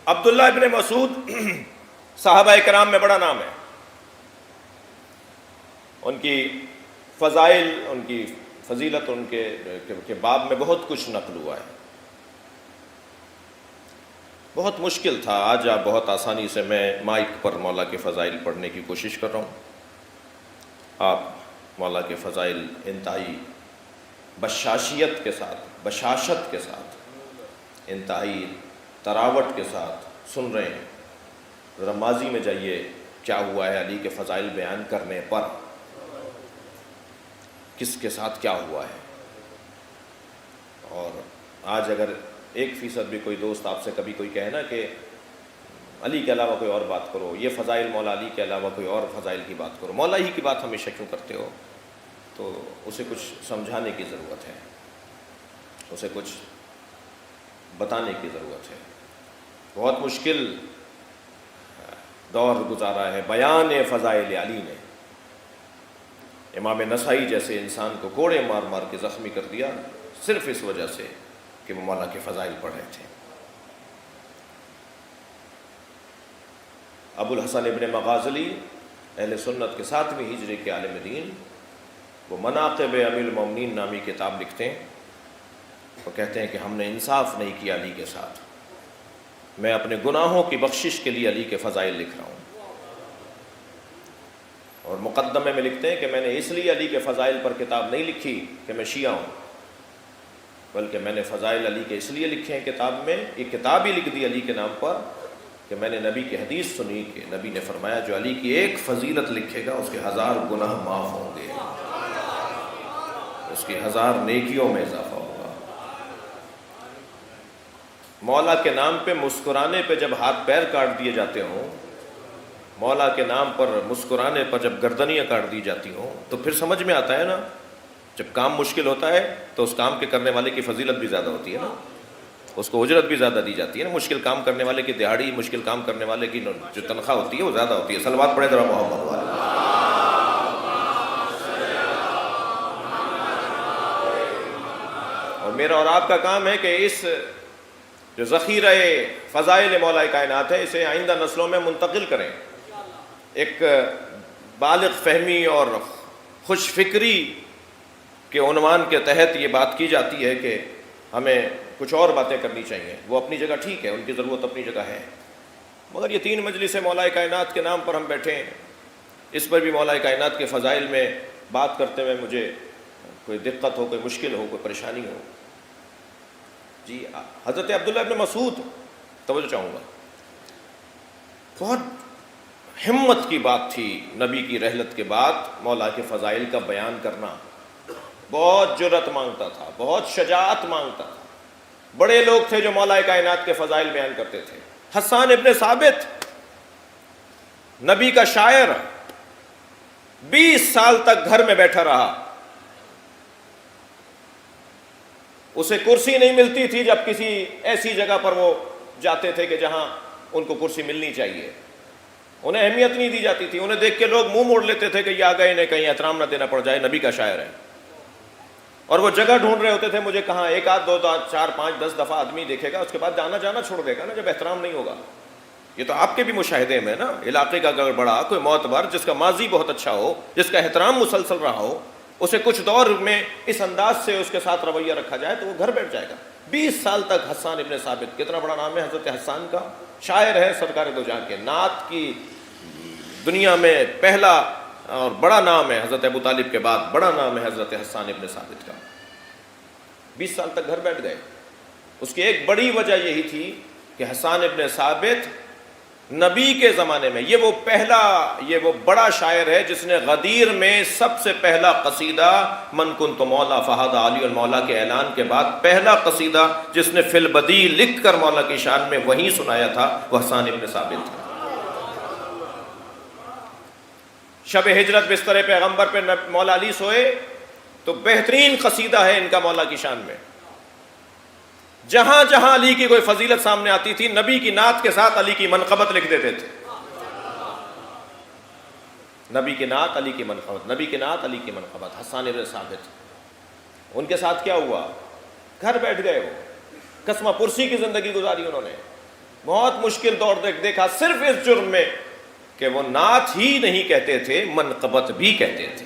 عبداللہ ابن مسعود صحابہ کرام میں بڑا نام ہے، ان کی فضائل، ان کی فضیلت، ان کے باب میں بہت کچھ نقل ہوا ہے۔ بہت مشکل تھا، آج آپ بہت آسانی سے میں مائک پر مولا کے فضائل پڑھنے کی کوشش کر رہا ہوں۔ آپ مولا کے فضائل انتہائی بشاشت کے ساتھ، انتہائی تراوٹ کے ساتھ سن رہے ہیں۔ ذرا ماضی میں جائیے، کیا ہوا ہے علی کے فضائل بیان کرنے پر، کس کے ساتھ کیا ہوا ہے۔ اور آج اگر 1% بھی کوئی دوست آپ سے کبھی کوئی کہے نا کہ علی کے علاوہ کوئی اور بات کرو، یہ فضائل مولا علی کے علاوہ کوئی اور فضائل کی بات کرو، مولا ہی کی بات ہمیشہ کیوں کرتے ہو، تو اسے کچھ سمجھانے کی ضرورت ہے، اسے کچھ بتانے کی ضرورت ہے۔ بہت مشکل دور گزارا ہے بیان فضائل علی نے۔ امام نسائی جیسے انسان کو کوڑے مار مار کے زخمی کر دیا، صرف اس وجہ سے کہ وہ مولا کے فضائل پڑھ رہے تھے۔ ابو الحسن ابن مغازلی اہل سنت کے 7ویں ہجری کے عالم دین، وہ مناقب امیر المومنین نامی کتاب لکھتے ہیں۔ وہ کہتے ہیں کہ ہم نے انصاف نہیں کیا علی کے ساتھ، میں اپنے گناہوں کی بخشش کے لیے علی کے فضائل لکھ رہا ہوں۔ اور مقدمے میں لکھتے ہیں کہ میں نے اس لیے علی کے فضائل پر کتاب نہیں لکھی کہ میں شیعہ ہوں، بلکہ میں نے فضائل علی کے اس لیے لکھے ہیں کتاب میں، ایک کتاب ہی لکھ دی علی کے نام پر، کہ میں نے نبی کی حدیث سنی کہ نبی نے فرمایا جو علی کی ایک فضیلت لکھے گا اس کے 1000 گناہ معاف ہوں گے، اس کی 1000 نیکیوں میں اضافہ ہوگا۔ مولا کے نام پہ مسکرانے پہ جب ہاتھ پیر کاٹ دیے جاتے ہوں، مولا کے نام پر مسکرانے پر جب گردنیاں کاٹ دی جاتی ہوں، تو پھر سمجھ میں آتا ہے نا، جب کام مشکل ہوتا ہے تو اس کام کے کرنے والے کی فضیلت بھی زیادہ ہوتی ہے نا، اس کو اجرت بھی زیادہ دی جاتی ہے نا۔ مشکل کام کرنے والے کی دہاڑی، مشکل کام کرنے والے کی جو تنخواہ ہوتی ہے وہ زیادہ ہوتی ہے۔ صلوات پڑھیں ذرا محمد والے۔ اور میرا اور آپ کا کام ہے کہ اس جو ذخیرہ فضائل مولا کائنات ہے اسے آئندہ نسلوں میں منتقل کریں۔ ایک بالغ فہمی اور خوش فکری کے عنوان کے تحت یہ بات کی جاتی ہے کہ ہمیں کچھ اور باتیں کرنی چاہیے، وہ اپنی جگہ ٹھیک ہے، ان کی ضرورت اپنی جگہ ہے، مگر یہ 3 مجلس مولا کائنات کے نام پر ہم بیٹھے ہیں، اس پر بھی مولا کائنات کے فضائل میں بات کرتے ہوئے مجھے کوئی دقت ہو، کوئی مشکل ہو، کوئی پریشانی ہو۔ جی حضرت عبداللہ ابن مسعود، توجہ چاہوں گا، بہت ہمت کی بات تھی نبی کی رحلت کے بعد مولا کے فضائل کا بیان کرنا، بہت جرأت مانگتا تھا، بہت شجاعت مانگتا تھا۔ بڑے لوگ تھے جو مولا کائنات کے فضائل بیان کرتے تھے۔ حسان ابن ثابت نبی کا شاعر 20 سال تک گھر میں بیٹھا رہا، اسے کرسی نہیں ملتی تھی جب کسی ایسی جگہ پر وہ جاتے تھے کہ جہاں ان کو کرسی ملنی چاہیے، انہیں اہمیت نہیں دی جاتی تھی، انہیں دیکھ کے لوگ منہ موڑ لیتے تھے کہ یہ آ گئے، انہیں کہیں احترام نہ دینا پڑ جائے، نبی کا شاعر ہے۔ اور وہ جگہ ڈھونڈ رہے ہوتے تھے، مجھے کہاں 1 آدھ 2 4 5 10 دفعہ آدمی دیکھے گا، اس کے بعد جانا چھوڑ دے گا نا جب احترام نہیں ہوگا۔ یہ تو آپ کے بھی مشاہدے میں نا، علاقے کا اگر بڑا کوئی معتبر جس کا ماضی بہت اچھا ہو، جس کا احترام مسلسل رہا ہو، اسے کچھ دور میں اس انداز سے اس کے ساتھ رویہ رکھا جائے تو وہ گھر بیٹھ جائے گا۔ 20 سال تک حسان ابن ثابت، کتنا بڑا نام ہے حضرت حسان کا، شاعر ہے سرکار دو جہاں کے، نعت کی دنیا میں پہلا اور بڑا نام ہے، حضرت ابو طالب کے بعد بڑا نام ہے حضرت حسان ابن ثابت کا۔ 20 سال تک گھر بیٹھ گئے۔ اس کی ایک بڑی وجہ یہی تھی کہ حسان ابن ثابت نبی کے زمانے میں یہ وہ بڑا شاعر ہے جس نے غدیر میں سب سے پہلا قصیدہ من کنت مولا فہذا علی المولا کے اعلان کے بعد پہلا قصیدہ جس نے فی البدیع لکھ کر مولا کی شان میں وہی سنایا تھا، وہ حسان ابن ثابت تھا۔ شب ہجرت بستر پیغمبر پہ مولا علی سوئے تو بہترین قصیدہ ہے ان کا مولا کی شان میں۔ جہاں جہاں علی کی کوئی فضیلت سامنے آتی تھی، نبی کی نعت کے ساتھ علی کی منقبت لکھ دیتے تھے۔ نبی کی نعت علی کی منقبت، نبی کی نعت علی کی منقبت۔ حسان ابن ثابت، ان کے ساتھ کیا ہوا؟ گھر بیٹھ گئے، وہ قسمہ پرسی کی زندگی گزاری انہوں نے۔ بہت مشکل دور دیکھا صرف اس جرم میں کہ وہ نعت ہی نہیں کہتے تھے، منقبت بھی کہتے تھے۔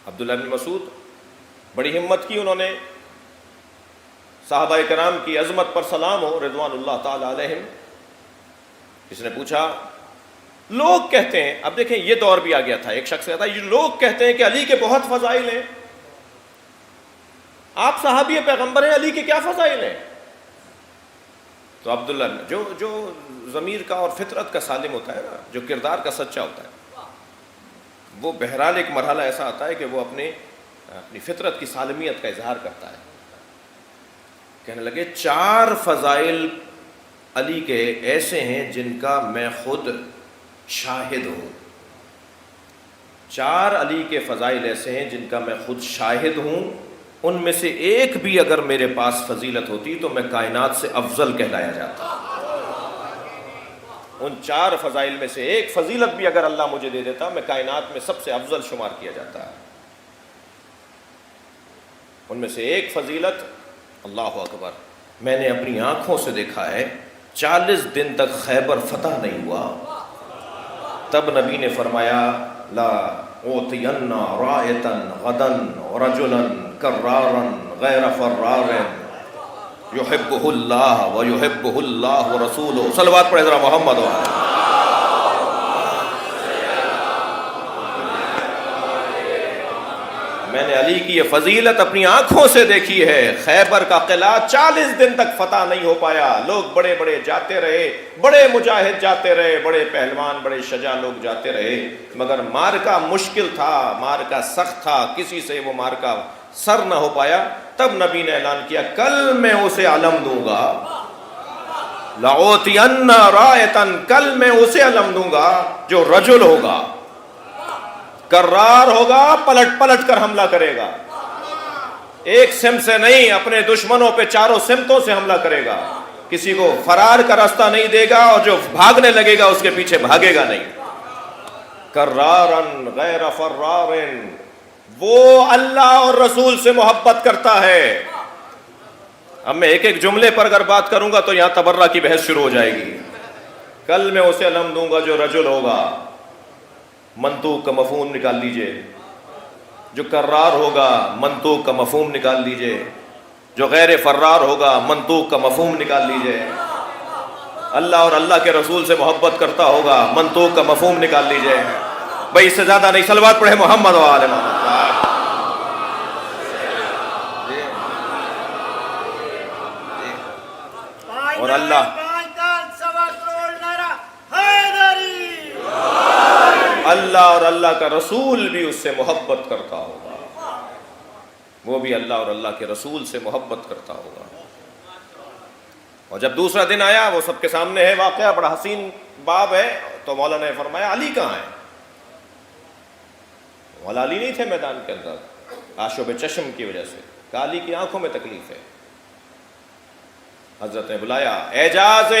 عبداللہ بن مسعود بڑی ہمت کی انہوں نے، صحابہ کرام کی عظمت پر سلام ہو رضوان اللہ تعالی علیہم۔ اس نے پوچھا لوگ کہتے ہیں، اب دیکھیں یہ دور بھی آ گیا تھا، ایک شخص کہتا ہے یہ لوگ کہتے ہیں کہ علی کے بہت فضائل ہیں، آپ صحابی پیغمبر ہیں، علی کے کیا فضائل ہیں؟ تو عبداللہ جو ضمیر کا اور فطرت کا سالم ہوتا ہے نا، جو کردار کا سچا ہوتا ہے، وہ بہرحال ایک مرحلہ ایسا آتا ہے کہ وہ اپنی فطرت کی سالمیت کا اظہار کرتا ہے۔ کہنے لگے 4 فضائل علی کے ایسے ہیں جن کا میں خود شاہد ہوں، 4 علی کے فضائل ایسے ہیں جن کا میں خود شاہد ہوں، ان میں سے ایک بھی اگر میرے پاس فضیلت ہوتی تو میں کائنات سے افضل کہلایا جاتا۔ ان 4 فضائل میں سے ایک فضیلت بھی اگر اللہ مجھے دے دیتا میں کائنات میں سب سے افضل شمار کیا جاتا ہے۔ ان میں سے ایک فضیلت، اللہ اکبر، میں نے اپنی آنکھوں سے دیکھا ہے 40 دن تک خیبر فتح نہیں ہوا، تب نبی نے فرمایا لا اوتین رایتا غدا رجلا کرارا غیر فرار یحبہ اللہ و یحبہ اللہ رسولہ۔ صلوات پڑھے ذرا محمد وعلیہ۔ میں نے علی کی یہ فضیلت اپنی آنکھوں سے دیکھی ہے، خیبر کا قلعہ 40 دن تک فتح نہیں ہو پایا، لوگ بڑے بڑے جاتے رہے، بڑے مجاہد جاتے رہے، بڑے پہلوان بڑے شجاع لوگ جاتے رہے، مگر مارکا مشکل تھا، مارکا سخت تھا، کسی سے وہ مارکا سر نہ ہو پایا۔ تب نبی نے اعلان کیا کل میں اسے علم دوں گا، لَأُوتِيَنَّ رَائِتًا، کل میں اسے علم دوں گا جو رجل ہوگا، کرار ہوگا، پلٹ پلٹ کر حملہ کرے گا، ایک سمت سے نہیں، اپنے دشمنوں پہ 4 سمتوں سے حملہ کرے گا، کسی کو فرار کا راستہ نہیں دے گا، اور جو بھاگنے لگے گا اس کے پیچھے بھاگے گا نہیں۔ کرارن غیر فرارن، وہ اللہ اور رسول سے محبت کرتا ہے۔ اب میں ایک ایک جملے پر اگر بات کروں گا تو یہاں تبرہ کی بحث شروع ہو جائے گی۔ کل میں اسے علم دوں گا جو رجل ہوگا، منطوق کا مفہوم نکال لیجئے، جو کرار ہوگا منطوق کا مفہوم نکال لیجئے، جو غیر فرار ہوگا منطوق کا مفہوم نکال لیجئے، اللہ اور اللہ کے رسول سے محبت کرتا ہوگا منطوق کا مفہوم نکال لیجئے۔ بھائی اس سے زیادہ نہیں، صلوات پڑھے محمد و آل محمد۔ اور اللہ اور اللہ کا رسول بھی اس سے محبت کرتا ہوگا، وہ بھی اللہ اور اللہ کے رسول سے محبت کرتا ہوگا۔ اور جب دوسرا دن آیا، وہ سب کے سامنے ہے واقعہ، بڑا حسین باب ہے، تو مولا نے فرمایا علی کہاں ہے؟ مولا علی نہیں تھے میدان کے اندر، آشوب چشم کی وجہ سے، کہ علی کی آنکھوں میں تکلیف ہے۔ حضرت نے بلایا، اعجاز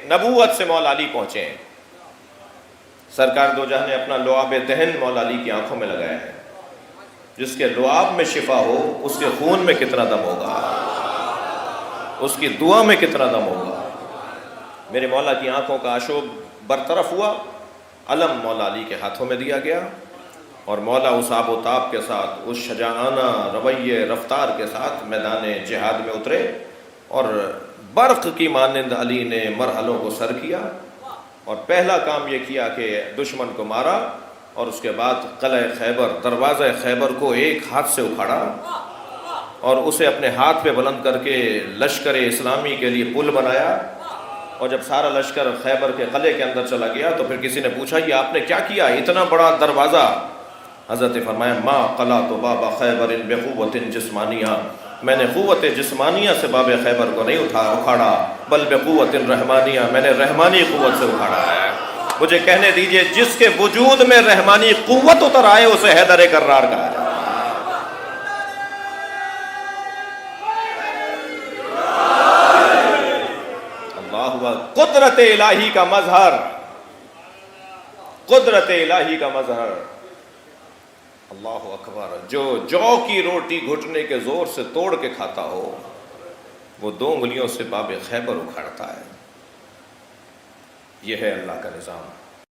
نبوت سے مولا علی پہنچے ہیں۔ سرکار دو جہاں نے اپنا لعاب دہن مولا علی کی آنکھوں میں لگایا ہے، جس کے لعاب میں شفا ہو اس کے خون میں کتنا دم ہوگا، اس کی دعا میں کتنا دم ہوگا۔ میرے مولا کی آنکھوں کا آشوب برطرف ہوا، علم مولا علی کے ہاتھوں میں دیا گیا، اور مولا اس آب و تاب کے ساتھ، اس شجاعانہ رویے رفتار کے ساتھ میدان جہاد میں اترے، اور برق کی مانند علی نے مرحلوں کو سر کیا، اور پہلا کام یہ کیا کہ دشمن کو مارا، اور اس کے بعد قلعہ خیبر، دروازہ خیبر کو ایک ہاتھ سے اکھاڑا، اور اسے اپنے ہاتھ پہ بلند کر کے لشکر اسلامی کے لیے پل بنایا۔ اور جب سارا لشکر خیبر کے قلعے کے اندر چلا گیا تو پھر کسی نے پوچھا یہ آپ نے کیا کیا، اتنا بڑا دروازہ؟ حضرت نے فرمایا ما قلعت باب خیبر بقوت جسمانیہ، میں نے قوت جسمانیہ سے باب خیبر کو نہیں اکھاڑا، بل بقوت رحمانیہ، میں نے رحمانی قوت سے اکھاڑا ہے۔ مجھے کہنے دیجئے جس کے وجود میں رحمانی قوت اتر آئے اسے حیدر کرار کہا جائے۔ قدرت الہی کا مظہر، قدرت الہی کا مظہر، اللہ اکبر۔ جو جو کی روٹی گھٹنے کے زور سے توڑ کے کھاتا ہو، وہ 2 انگلیوں سے باب خیبر اکھاڑتا ہے۔ یہ ہے اللہ کا نظام۔